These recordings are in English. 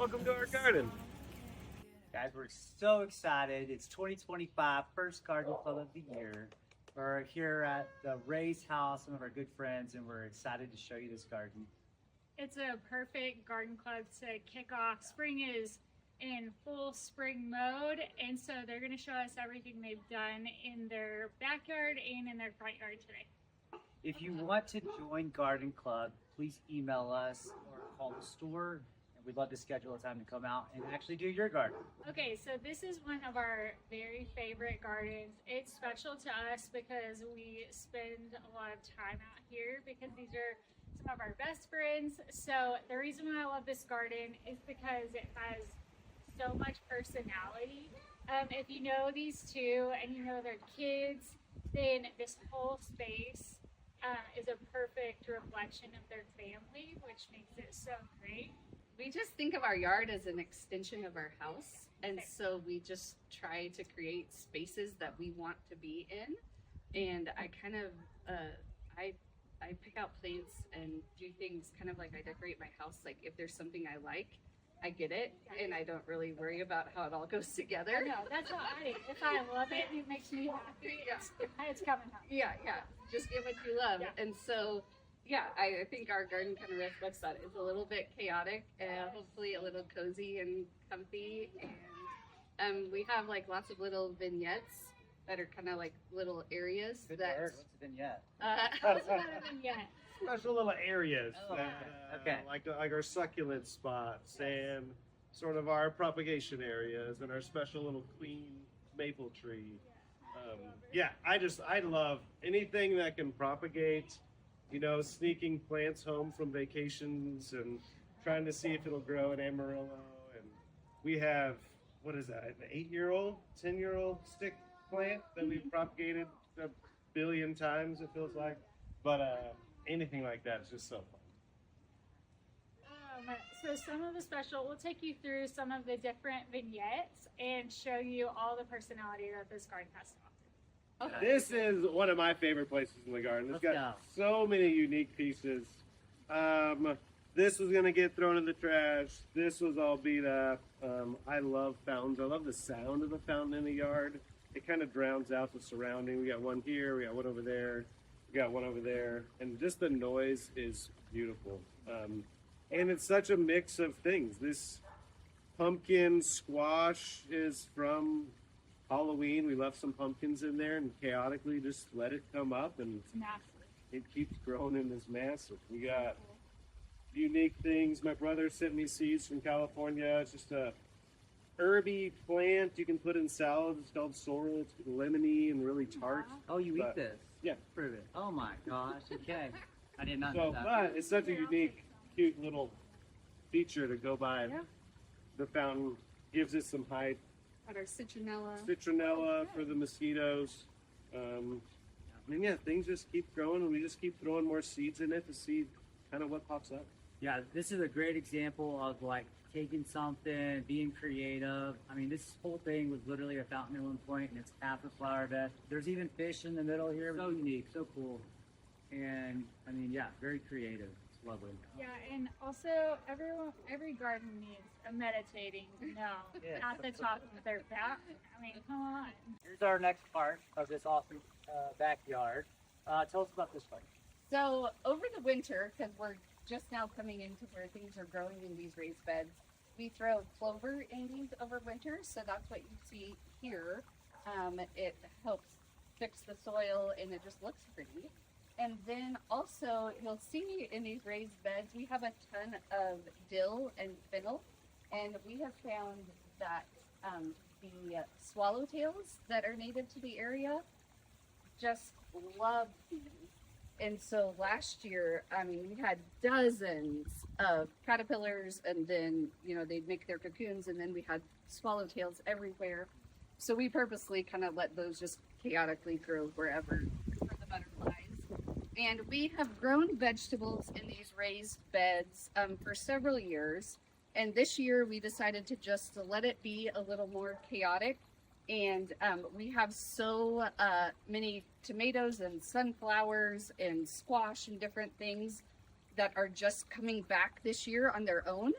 welcome to our garden. Guys, we're so excited. It's 2025, first garden club of the year. We're here at the Rae's house, some of our good friends, and we're excited to show you this garden. It's a perfect garden club to kick off. Spring is in full spring mode, and so they're going to show us everything they've done in their backyard and in their front yard today. If you want to join Garden Club, please email us or call the store. And we'd love to schedule a time to come out and actually do your garden. Okay, so this is one of our very favorite gardens. It's special to us because we spend a lot of time out here because these are some of our best friends. So the reason why I love this garden is because it has so much personality. If you know these two and you know their kids, then this whole space is a perfect reflection of their family, which makes it so great. We just think of our yard as an extension of our house, and so we just try to create spaces that we want to be in. And I kind of I pick out plants and do things kind of like I decorate my house. Like if there's something I like, I get it, and I don't really worry about how it all goes together. No, that's how I. If I love it, it makes me happy. It's coming home. Yeah. Just get what you love. Yeah. And so, I think our garden kind of reflects that. It's a little bit chaotic and hopefully a little cozy and comfy. And we have like lots of little vignettes that are kind of like little areas. Good that. word. What's a vignette? It's not even yet. Special little areas, Oh, okay. like our succulent spots and sort of our propagation areas and our special little queen maple tree. I love anything that can propagate. You know, sneaking plants home from vacations and trying to see if it'll grow in Amarillo. And we have, what is that, an 8-year-old, 10-year-old stick plant that we've propagated a billion times, it feels like. But anything like that is just so fun. So some of the we'll take you through some of the different vignettes and show you all the personality that this garden has to offer. Okay. This is one of my favorite places in the garden. It's got so many unique pieces. This was gonna get thrown in the trash. This was all beat up. I love fountains. I love the sound of the fountain in the yard. It kind of drowns out the surrounding. We got one here, we got one over there, we got one over there, and just the noise is beautiful. And it's such a mix of things. This pumpkin squash is from Halloween. We left some pumpkins in there and chaotically just let it come up, and It's massive. it keeps growing in this massive. We got unique things. My brother sent me seeds from California. It's just a herby plant you can put in salads. It's called sorrel. It's lemony and really tart. Oh, you eat But- this? Yeah. Prove it. Oh my gosh. Okay. I did not So, know that. but it's such a unique, cute little feature to go by. Yeah. The fountain gives it some height. Got our citronella. Citronella for the mosquitoes. And yeah, things just keep growing, and we just keep throwing more seeds in it to see kind of what pops up. Yeah, this is a great example of like taking something, being creative. I mean, this whole thing was literally a fountain at one point, and it's half a flower bed. There's even fish in the middle here. So unique, so cool. And I mean, yeah, very creative. It's lovely. Yeah, and also every garden needs a meditating gnome Yeah. at the top of their fountain. I mean, come on. Here's our next part of this awesome backyard. Tell us about this part. So over the winter, because we're just now coming into where things are growing in these raised beds, we throw clover in these over winter. So that's what you see here. It helps fix the soil and it just looks pretty. And then also you'll see in these raised beds, we have a ton of dill and fennel. And we have found that the swallowtails that are native to the area just love these. And so last year, I mean, we had dozens of caterpillars, and then, they'd make their cocoons, and then we had swallowtails everywhere. So we purposely kind of let those just chaotically grow wherever for the butterflies. And we have grown vegetables in these raised beds for several years. And this year we decided to just let it be a little more chaotic. And we have so many tomatoes and sunflowers and squash and different things that are just coming back this year on their own.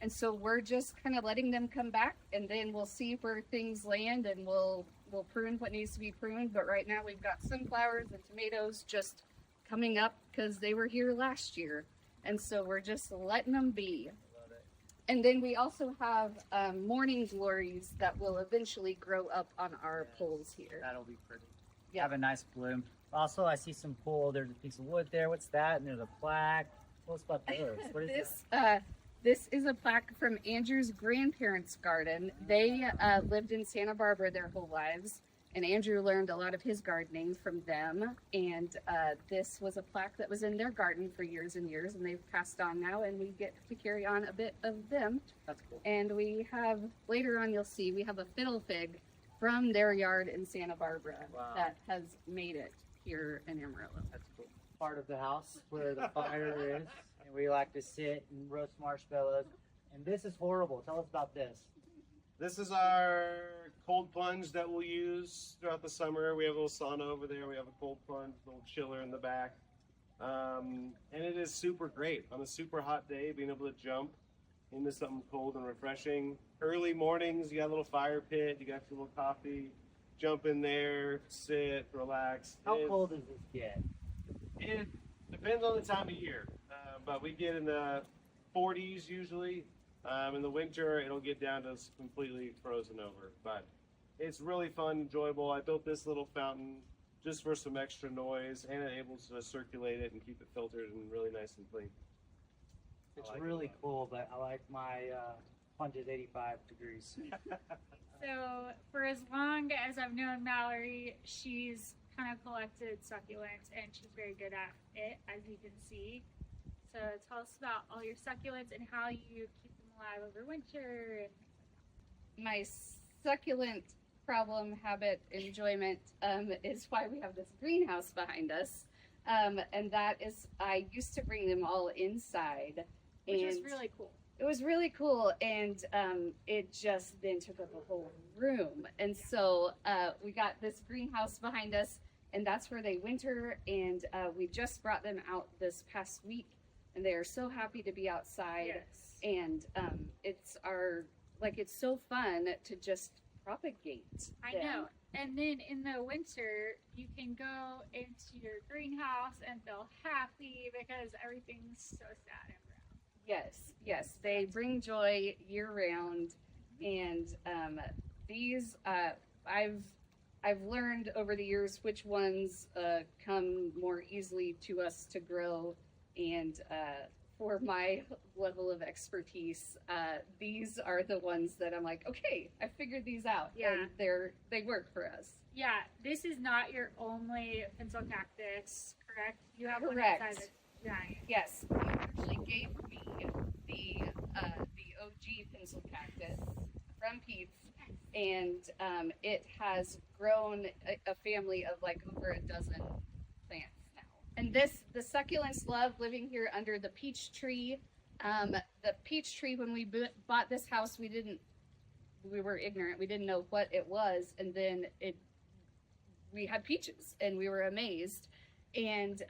And so we're just kind of letting them come back, and then we'll see where things land, and we'll prune what needs to be pruned. But right now we've got sunflowers and tomatoes just coming up because they were here last year, and so we're just letting them be. Love it. And then we also have morning glories that will eventually grow up on our poles here. That'll be pretty. Yeah. Have a nice bloom. Also, I see some cool. There's a piece of wood there. What's that? And there's a plaque. What's about those? What is This that? this is a plaque from Andrew's grandparents' garden. They lived in Santa Barbara their whole lives, and Andrew learned a lot of his gardening from them. And this was a plaque that was in their garden for years and years, and they've passed on now, and we get to carry on a bit of them. That's cool. And we have, later on you'll see, we have a fiddle fig from their yard in Santa Barbara Wow. that has made it here in Amarillo. That's cool. Part of the house where the fire is, and we like to sit and roast marshmallows. And this is horrible. Tell us about this. This is our cold plunge that we'll use throughout the summer. We have a little sauna over there. We have a cold plunge, a little chiller in the back. And it is super great. On a super hot day, being able to jump into something cold and refreshing. Early mornings, you got a little fire pit, you got your little coffee, jump in there, sit, relax. How cold does this get? It depends on the time of year, but we get in the 40s usually. In the winter, it'll get down to completely frozen over, but it's really fun, enjoyable. I built this little fountain just for some extra noise, and it able to circulate it and keep it filtered and really nice and clean. It's like really cool, but I like my plunge at 85 degrees. So for as long as I've known Mallory, she's kind of collected succulents, and she's very good at it, as you can see. So tell us about all your succulents and how you keep them alive over winter. My succulent problem, habit, enjoyment is why we have this greenhouse behind us. And that is, I used to bring them all inside. Which and is really cool. It was really cool, and it just then took up a whole room. And so we got this greenhouse behind us, and that's where they winter. And we just brought them out this past week, and they are so happy to be outside. Yes. And it's so fun to just propagate. I them. know. And then in the winter, you can go into your greenhouse and feel happy because everything's so sad and brown. Yes, they bring joy year round, and these I've learned over the years which ones come more easily to us to grow, and for my level of expertise, these are the ones that I'm like, okay, I figured these out, Yeah. and they work for us. Yeah, this is not your only pencil cactus, correct? You have Correct. one inside the giant. Yes, you actually gave me the OG pencil cactus from Pete's, and it has grown a family of like over a dozen plants now. And the succulents love living here under the peach tree. The peach tree, when we bought this house, we were ignorant. We didn't know what it was, and then we had peaches, and we were amazed. And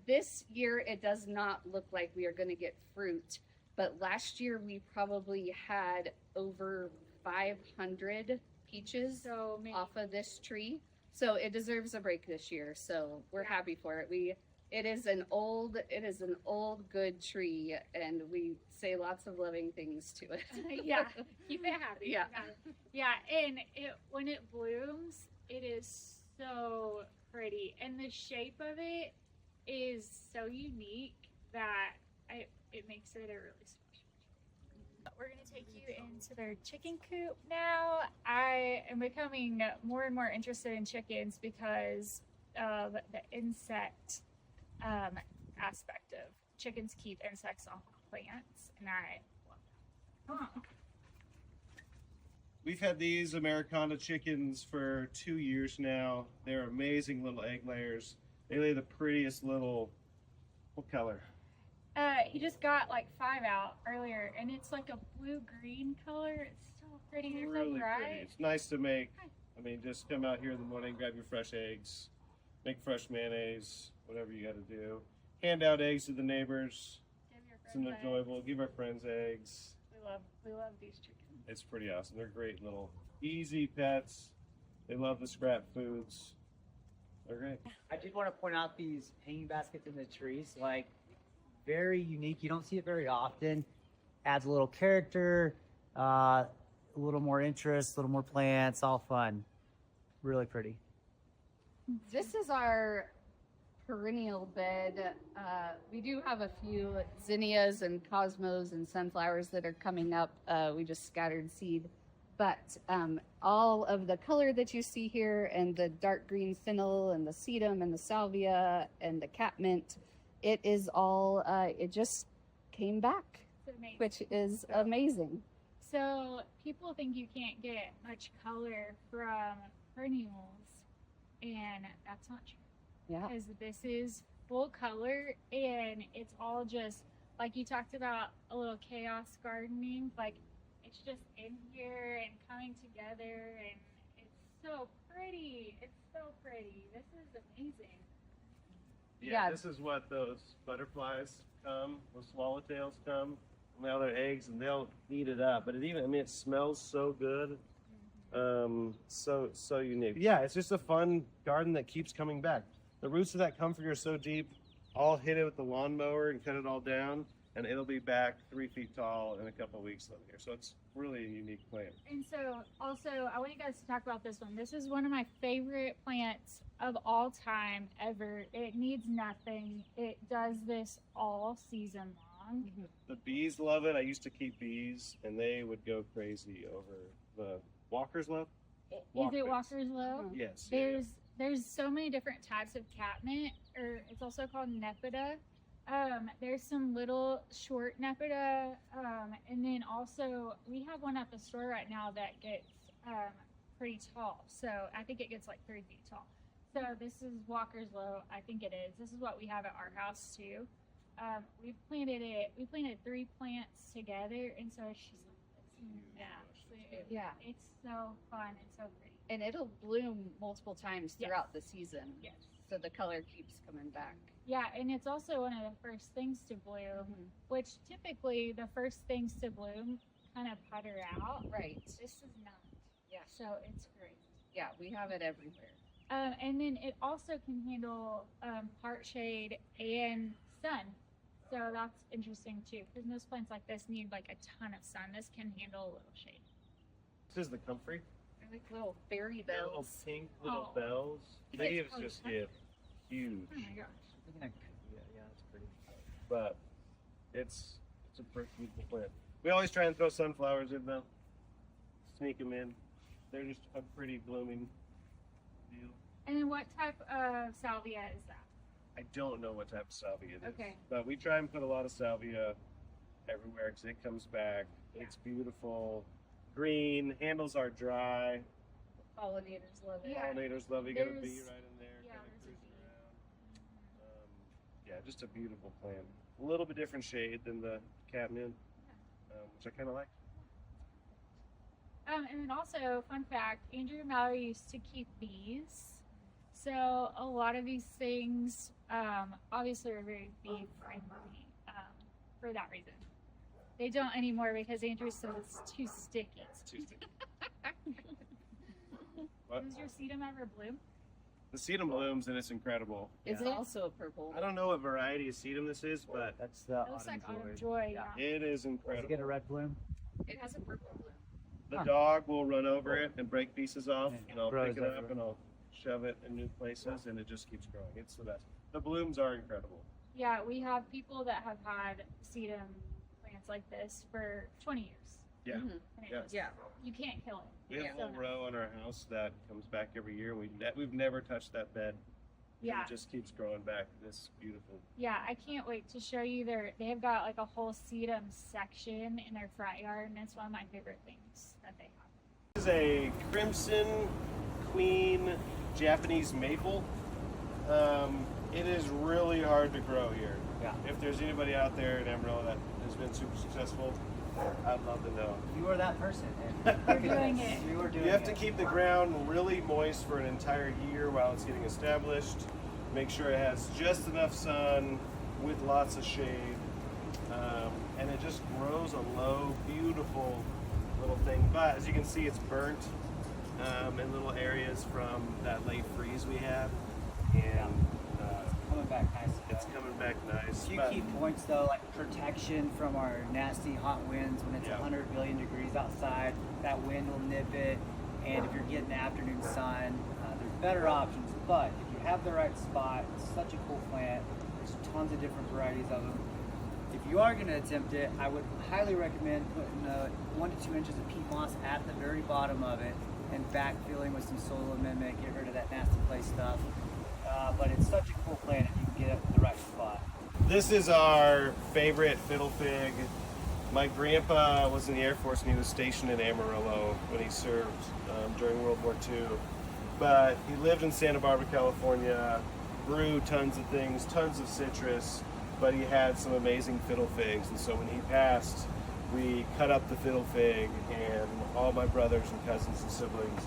this year, it does not look like we are going to get fruit. But last year, we probably had over 500 peaches So many. off of this tree. So it deserves a break this year. So we're happy for it. It is an old good tree, and we say lots of loving things to it. Yeah, keep it happy. Yeah. Yeah, and when it blooms, it is so pretty, and the shape of it is so unique that it makes it a really special tree. We're going to take you into their chicken coop now. I am becoming more and more interested in chickens because of the insect aspect of chickens keep insects off plants, and I love that. We've had these Americana chickens for 2 years now. They're amazing little egg layers. They lay the prettiest little, what color? He just got like 5 out earlier, and it's like a blue-green color. It's so pretty. They're so Really bright. pretty. It's nice to make. I mean, just come out here in the morning, grab your fresh eggs, make fresh mayonnaise, whatever you got to do. Hand out eggs to the neighbors. Give your It's an friends enjoyable. Give our friends eggs. eggs. We we love these chickens. It's pretty awesome. They're great little easy pets. They love the scrap foods. They're great. I did want to point out these hanging baskets in the trees, like very unique. You don't see it very often. Adds a little character, a little more interest, a little more plants, all fun. Really pretty. This is our perennial bed. We do have a few zinnias and cosmos and sunflowers that are coming up. We just scattered seed. But all of the color that you see here and the dark green fennel and the sedum and the salvia and the catmint, it is all, it just came back, It's amazing. which is amazing. So people think you can't get much color from perennials, and that's not true. Yeah. Because this is full color, and it's all just like you talked about, a little chaos gardening. Like it's just in here and coming together, and it's so pretty. It's so pretty. This is amazing. Yeah. This is what those butterflies come, those swallowtails come. Now they're eggs, and they'll eat it up. But it smells so good. So unique. Yeah, it's just a fun garden that keeps coming back. The roots of that comfrey are so deep. I'll hit it with the lawnmower and cut it all down, and it'll be back 3 feet tall in a couple of weeks living here. So it's really a unique plant. And so, also, I want you guys to talk about this one. This is one of my favorite plants of all time ever. It needs nothing. It does this all season long. The bees love it. I used to keep bees, and they would go crazy over the Walker's Love. Is it Walker's. Walker's Low? Yes. There's so many different types of catmint, or it's also called nepeta. There's some little short nepeta, and then also we have one at the store right now that gets pretty tall. So I think it gets like 3 feet tall. So this is Walker's Low. I think it is. This is what we have at our house too. We planted 3 plants together, and so she's like this. Yeah. It's so fun and so pretty. And it'll bloom multiple times Yes. throughout the season. Yes. So the color keeps coming back. Yeah, and it's also one of the first things to bloom, which typically the first things to bloom kind of putter out. Right. This is not. Yeah. So it's great. Yeah, we have it everywhere. And then it also can handle part shade and sun. So that's interesting too, because most plants like this need like a ton of sun. This can handle a little shade. This is the comfrey. They're like little fairy Little bells. pink little Oh. bells. You They guys have just probably get huge, Oh my gosh. Yeah, it's pretty. but it's a pretty beautiful plant. We always try and throw sunflowers in though. Sneak them in. They're just a pretty blooming deal. And then what type of salvia is that? I don't know what type of salvia it is. Okay. But we try and put a lot of salvia everywhere because it comes back. Yeah. It's beautiful. Green, handles are dry. Pollinators love it. Yeah. Pollinators love it. You got a bee There's- right in there, yeah, kind of there's a cruising bee. around. Yeah, just a beautiful plant. A little bit different shade than the catmint, which I kind of like. And then also, fun fact, Andrew and Mallory used to keep bees. So a lot of these things obviously are very bee friendly for that reason. They don't anymore because Andrew says it's too sticky. It's too sticky. What? Does your sedum ever bloom? The sedum blooms and it's incredible. It's Yeah. also a purple. I don't know what variety of sedum this is, but That's the It looks like autumn autumn joy. joy. Yeah. it is Does it get a incredible. red bloom? It has a purple bloom. The Huh. dog will run over it and break pieces off, Yeah. and I'll Grows pick it up everywhere. and I'll shove it in new places, and it just keeps growing. It's the best. The blooms are incredible. Yeah, we have people that have had sedum plants like this for 20 years. Yeah. Mhm. And it Yeah. just- Yeah. You can't kill it. We have It's a so whole nice. row on our house that comes back every year. We've never touched that bed. Yeah. It just keeps growing back. It's beautiful. Yeah, I can't wait to show you they have got like a whole sedum section in their front yard, and it's one of my favorite things that they have. This is a Crimson Queen Japanese maple. It is really hard to grow here. Yeah. If there's anybody out there in Amarillo that has been super successful, I'd love to know. You are that person. And We're doing it. You are doing You have to it. keep the ground really moist for an entire year while it's getting established. Make sure it has just enough sun with lots of shade. and it just grows a low, beautiful little thing. But as you can see, it's burnt in little areas from that late freeze we had, and Coming back nice. it's coming back nice. A few But key points though, like protection from our nasty hot winds when it's Yeah. 100 billion degrees outside. That wind will nip it, and if you're getting afternoon sun, there's better options. But if you have the right spot, it's such a cool plant. There's tons of different varieties of them. If you are going to attempt it, I would highly recommend putting 1 to 2 inches of peat moss at the very bottom of it and backfilling with some soil amendment, get rid of that nasty clay stuff. But it's such a cool plant if you can get it in the right spot. this is our favorite fiddle fig. My grandpa was in the Air Force and he was stationed in Amarillo when he served during World War II. But he lived in Santa Barbara, California, grew tons of things, tons of citrus, but he had some amazing fiddle figs. And so when he passed, we cut up the fiddle fig, and all my brothers and cousins and siblings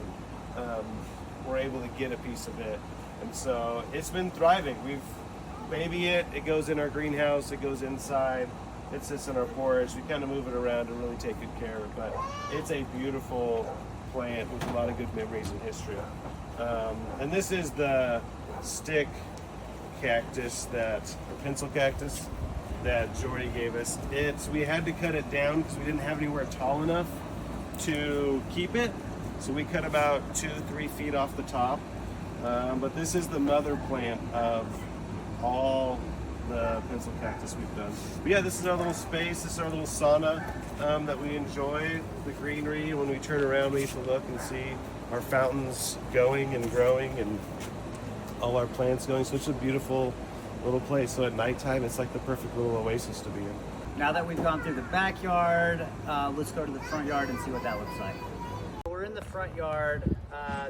were able to get a piece of it. And so it's been thriving. We've baby it goes in our greenhouse, it goes inside, it sits in our porch. We kind of move it around and really take good care of it. But it's a beautiful plant with a lot of good memories and history. And this is the stick cactus or pencil cactus that Jordy gave us. We had to cut it down because we didn't have anywhere tall enough to keep it. So we cut about 2-3 feet off the top. But this is the mother plant of all the pencil cactus we've done. But yeah, this is our little space. This is our little sauna that we enjoy. The greenery. When we turn around, we get to look and see our fountains going and growing and all our plants going. So it's a beautiful little place. So at nighttime, it's like the perfect little oasis to be in. Now that we've gone through the backyard, let's go to the front yard and see what that looks like. We're in the front yard.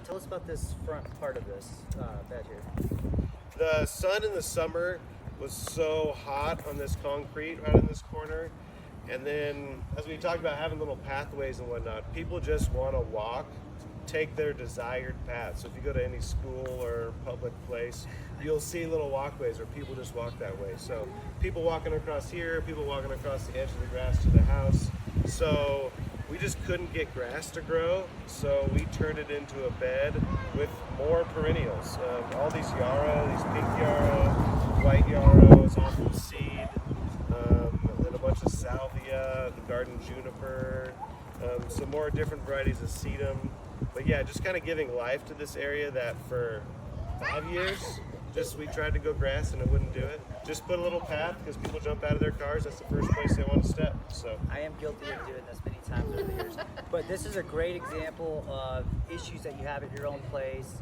Tell us about this front part of this bed here. The sun in the summer was so hot on this concrete right in this corner. And then, as we talked about having little pathways and whatnot, people just want to walk, take their desired path. So if you go to any school or public place, you'll see little walkways where people just walk that way. So people walking across here, people walking across the edge of the grass to the house. So we just couldn't get grass to grow, so we turned it into a bed with more perennials. All these yarrow, these pink yarrow, white yarrows, all from seed, and then a bunch of salvia, the garden juniper, some more different varieties of sedum. But yeah, just kind of giving life to this area that for 5 years, we tried to go grass and it wouldn't do it. Just put a little path because people jump out of their cars. That's the first place they want to step. So I am guilty of doing this many times over the years. But this is a great example of issues that you have at your own place,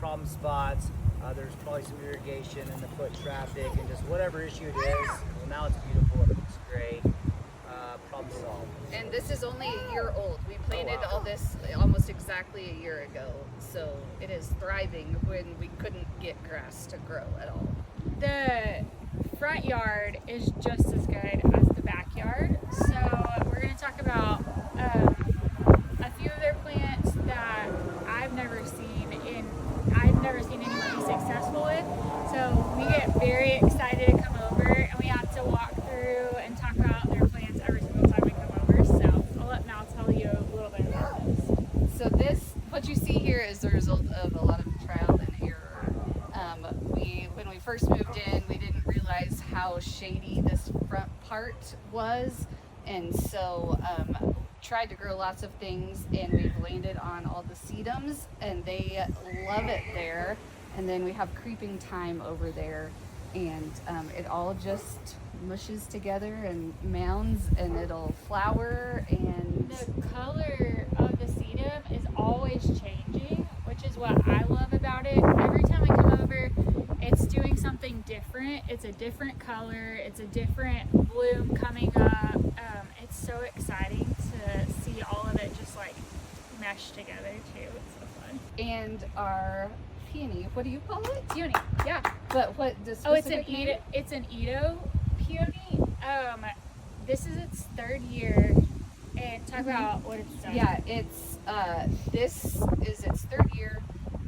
problem spots. There's probably some irrigation and the foot traffic and just whatever issue it is. Well, now it's beautiful. It looks great. Problem solved. And this is only a year old. We planted all this almost exactly a year ago. So it is thriving when we couldn't get grass to grow at all. The front yard is just as good as the backyard. So we're going to talk about a few of their plants that I've never seen anyone be successful with. So we get very excited to come over, and we have to walk through and talk about their plants every single time we come over. So I'll let Mal tell you a little bit about this. So what you see here is the result of a lot of trial and error. When we first moved in, we didn't realize how shady this front part was, and so tried to grow lots of things, and we've landed on all the sedums, and they love it there. And then we have creeping thyme over there, and it all just mushes together and mounds, and it'll flower. And The color of the sedum is always changing, which is what I love about it. Every time I come over, it's doing something different. It's a different color. It's a different bloom coming up. It's so exciting to see all of it just like mesh together too. It's so fun. and our peony, what do you call it? Peony, yeah. But what does It's an Edo peony. This is its 3rd year, and talk about what it's done. Yeah, it's this is its 3rd year.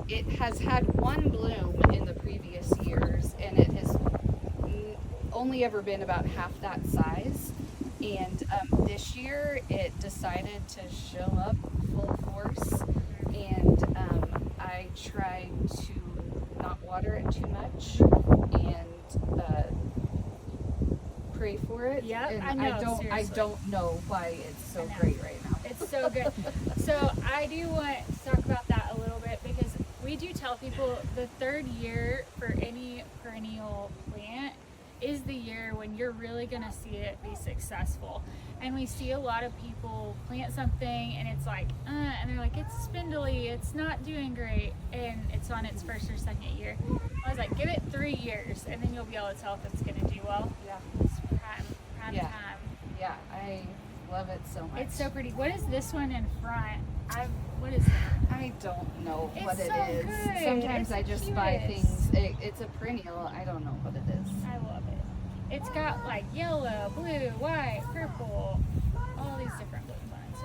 It has had one bloom in the previous years, and it has only ever been about half that size. And this year it decided to show up full force, and I tried to not water it too much and pray for it. Yep, and I know, I seriously. don't know why it's so I know. great right now. It's so good. So I do want to talk about that a little bit because we do tell people the third year for any perennial plant is the year when you're really going to see it be successful. And we see a lot of people plant something and it's like, and they're like, it's spindly, it's not doing great, and it's on its first or second year. I was like, give it 3 years and then you'll be able to tell if it's going to do well. Yeah. It's prime Yeah. time. Yeah, I love it so much. It's so pretty. What is this one in front? What is that? I don't know It's what it so is. good. Sometimes It's I just the buy cutest. things. It's a perennial. I don't know what it is. I love it. It's got like yellow, blue, white, purple, all these different blue ones.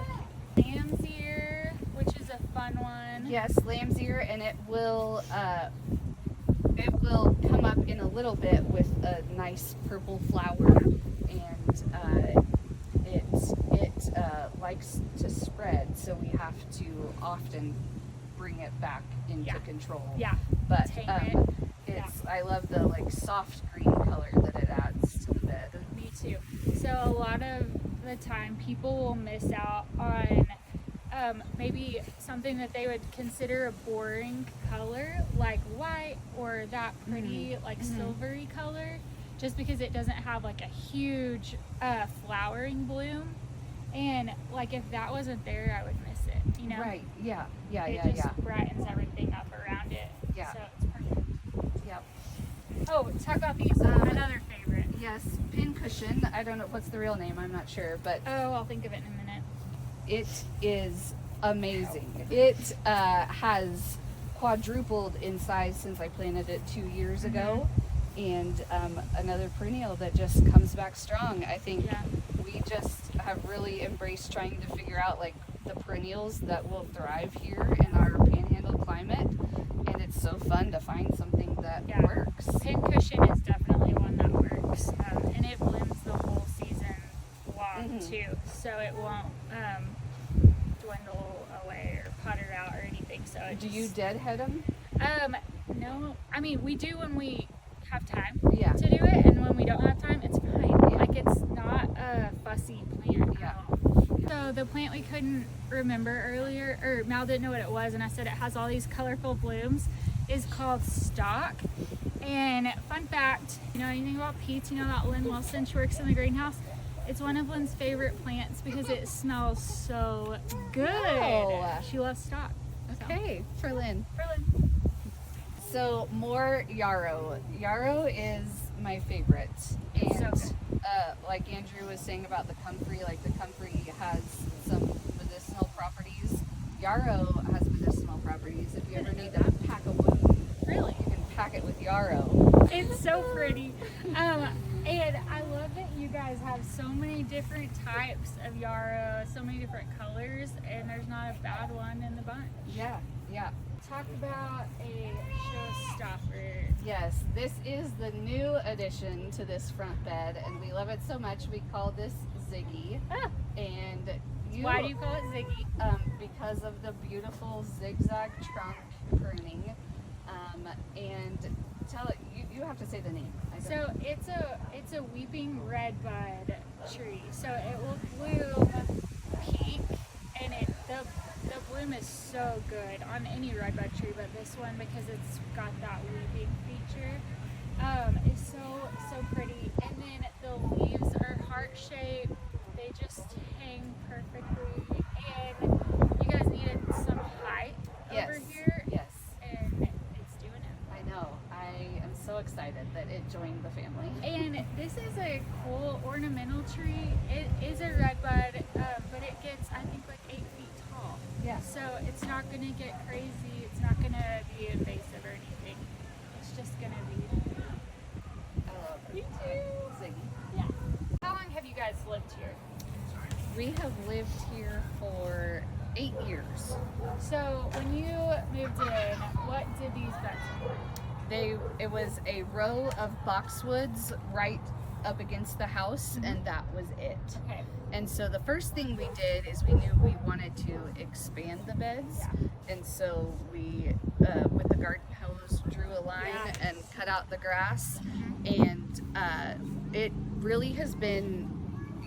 So cute. Lamb's ear, which is a fun one. Yes, lamb's ear, and it will come up in a little bit with a nice purple flower, and it likes to spread, so we have to often bring it back into Yeah. control. Yeah. But Tame it. I love the like soft green color that it adds to the bed. Me too. So a lot of the time people will miss out on maybe something that they would consider a boring color like white or that pretty like silvery color, just because it doesn't have like a huge flowering bloom. And like if that wasn't there, I would miss it, you know? Right. Yeah. It just brightens everything up around it. Yeah. So it's perfect. Yep. Oh, talk about these. Another favorite. Yes, pin cushion. I don't know what's the real name. I'm not sure, but Oh, I'll think of it in a minute. it is amazing. It has quadrupled in size since I planted it 2 years ago, and another perennial that just comes back strong. I think Yeah. we just have really embraced trying to figure out like the perennials that will thrive here in our panhandle climate, and it's so fun to find something that Yeah. works. Pin cushion is definitely one that works, and it blooms the whole season long too, so it won't dwindle away or putter out or anything. So it Do just, you deadhead them? No, I mean we do when we have time Yeah. to do it, and when we don't have time, it's fine. Yeah. Like it's not a fussy plant Yeah. at all. So the plant we couldn't remember earlier, or Mal didn't know what it was, and I said it has all these colorful blooms, is called stock. And fun fact, you know anything about Pete's? You know that Lynn Wilson, she works in the greenhouse. It's one of Lynn's favorite plants because it smells so good. Wow. She loves stock. So, Okay, for Lynn. for Lynn. So more yarrow. Yarrow is my favorite. It's so And good. like Andrew was saying about the comfrey, like the comfrey has some medicinal properties. Yarrow has medicinal properties. If you ever need to pack a wound, Really? you can pack it with yarrow. It's so pretty. And I love that you guys have so many different types of yarrow, so many different colors, and there's not a bad one in the bunch. Yeah, yeah. Talk about a showstopper. Yes, this is the new addition to this front bed, and we love it so much. We call this Ziggy. Ah. And Why do you call it Ziggy? because of the beautiful zigzag trunk pruning. And tell it, you have to say the name. I don't So know. it's a weeping redbud tree. So it will bloom pink, and the bloom is so good on any redbud tree, but this one, because it's got that weeping feature, is so pretty. And then the leaves are heart shaped. They just hang perfectly, and you guys needed some height Yes, over here, yes. and it's doing it. I know. I am so excited that it joined the family. And this is a cool ornamental tree. It is a redbud, but it gets, I think, like 8 feet tall. Yeah. So it's not going to get crazy. It's not going to be invasive or anything. It's just going to be. I love it. Me too. Ziggy. Yeah. How long have you guys lived here? We have lived here for 8 years. So when you moved in, what did these beds look like? It was a row of boxwoods right up against the house, and that was it. Okay. And so the first thing we did is we knew we wanted to expand the beds. And so we, with the garden hose, drew a line and cut out the grass. And it really has been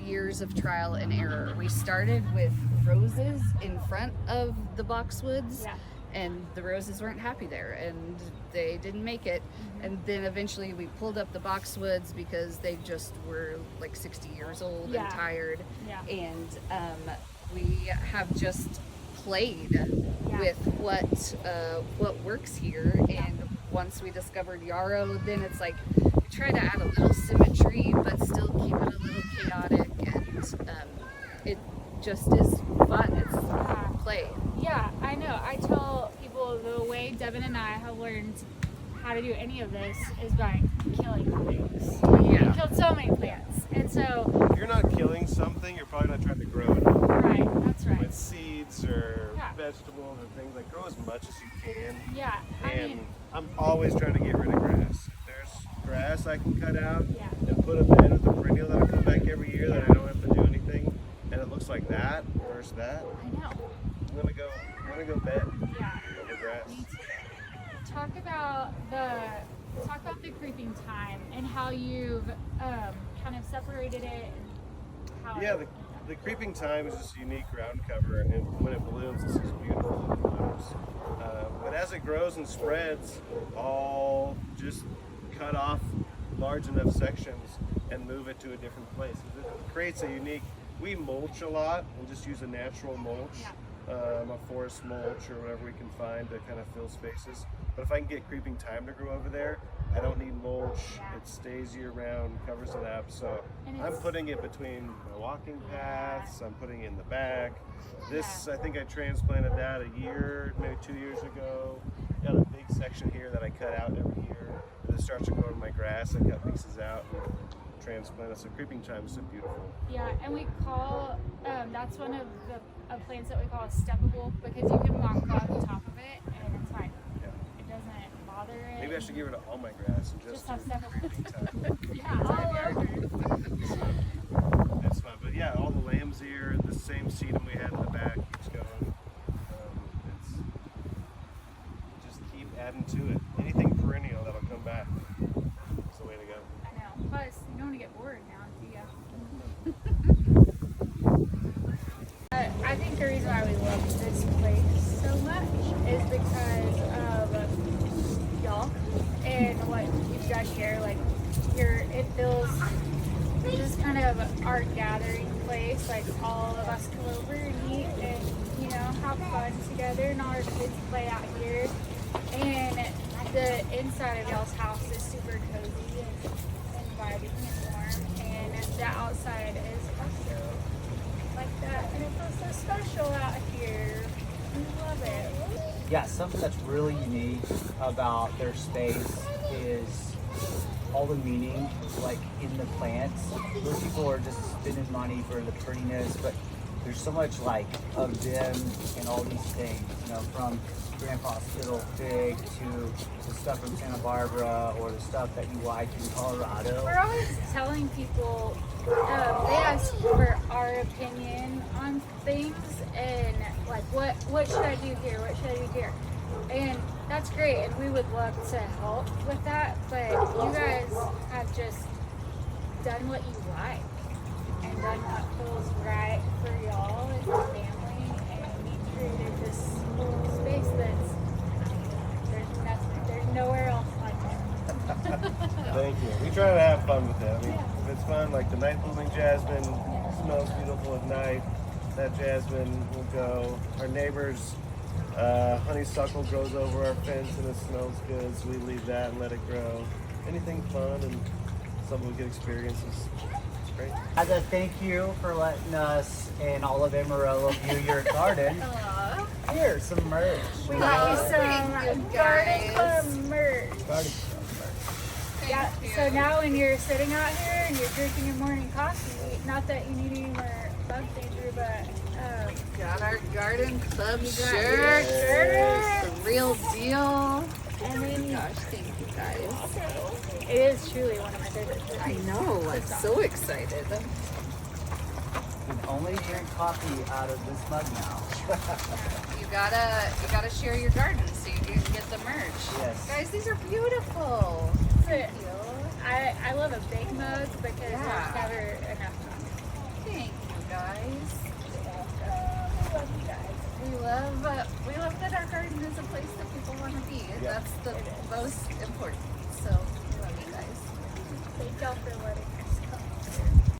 years of trial and error. We started with roses in front of the boxwoods, and the roses weren't happy there, and they didn't make it. And then eventually we pulled up the boxwoods because they just were like 60 years old and tired. And we have just played with what works here. And once we discovered yarrow, then it's like we try to add a little symmetry but still keep it a little chaotic, and it just is fun. It's play. Yeah, I know. I tell people the way Devin and I have learned how to do any of this is by killing things. We killed so many plants. And so If you're not killing something, you're probably not trying to grow it. right, that's right. With seeds or vegetables and things, like grow as much as you can. Yeah. I And mean, I'm always trying to get rid of grass. If there's grass I can cut out yeah. and put a bed with a perennial that'll come back every year that I don't have to do anything, and it looks like that versus that, I know. I'm gonna go bed Yeah. over grass. Talk about the creeping time and how you've kind of separated it and how Yeah, the creeping time is just a unique ground cover, and when it blooms, it's just beautiful when it blooms. But as it grows and spreads, I'll just cut off large enough sections and move it to a different place. It creates a unique. We mulch a lot and just use a natural mulch, a forest mulch or whatever we can find to kind of fill spaces. But if I can get creeping thyme to grow over there, I don't need mulch. It stays year round, covers it up. So I'm putting it between my walking paths. I'm putting it in the back. This, I think I transplanted that a year, maybe 2 years ago. Got a big section here that I cut out every year. And it starts to grow in my grass. I cut pieces out and transplant it. So creeping thyme is so beautiful. Yeah, and we call that's one of the plants that we call steppable because you can walk on top of it and it's fine. It doesn't bother it. Maybe I should get rid of all my grass and just have do steppable. creeping thyme. Yeah, all over. It's fun, but yeah, all the lambs here, the same sedum we had in the back keeps going. It's just keep adding to it. Anything perennial that'll come back. It's the way to go. I know. Plus, you don't want to get bored now, do you? I think the reason why we love this place so much is because of y'all and what you've done here. Like, it feels this is kind of our gathering place. Like, all of us come over and eat and, you know, have fun together, and all our kids play out here. And the inside of y'all's house is super cozy and inviting and warm, and the outside is also like that, and it feels so special out here. We love it. Yeah, something that's really unique about their space is all the meaning, like in the plants. Most people are just spending money for the prettiness, but there's so much like of them and all these things, you know, from Grandpa's Fiddle Fig to the stuff from Santa Barbara or the stuff that you like in Colorado. We're always telling people, they ask for our opinion on things and like, what should I do here? What should I do here? And that's great, and we would love to help with that, but you guys have just done what you like and done what feels right for y'all and your family, and you created this space that's there's nowhere else like it. Thank you. We try to have fun with it. I mean, if it's fun, like the night blooming jasmine smells beautiful at night. That jasmine will go. Our neighbors, honeysuckle grows over our fence and it smells good, so we leave that and let it grow. Anything fun and something we can experience is great. As a thank you for letting us and all of Amarillo view your garden, here's some merch. We got you some garden club merch. Garden Club merch. Yeah, so now when you're sitting out here and you're drinking your morning coffee, not that you need any more bug danger, but Got our garden club you got shirts. your shirt. The real deal. And then you Gosh, thank you guys. It is truly one of my favorite foods. I know, I'm so excited. You can only drink coffee out of this mug now. You gotta share your garden so you can get the merch. Yes. Guys, these are beautiful. Thank you. I love a big mug because Yeah. there's never enough time. Thank you guys. I love you guys. We love that our garden is a place that people want to be. Yeah. That's the most important. So we love you guys. Thank y'all for letting me.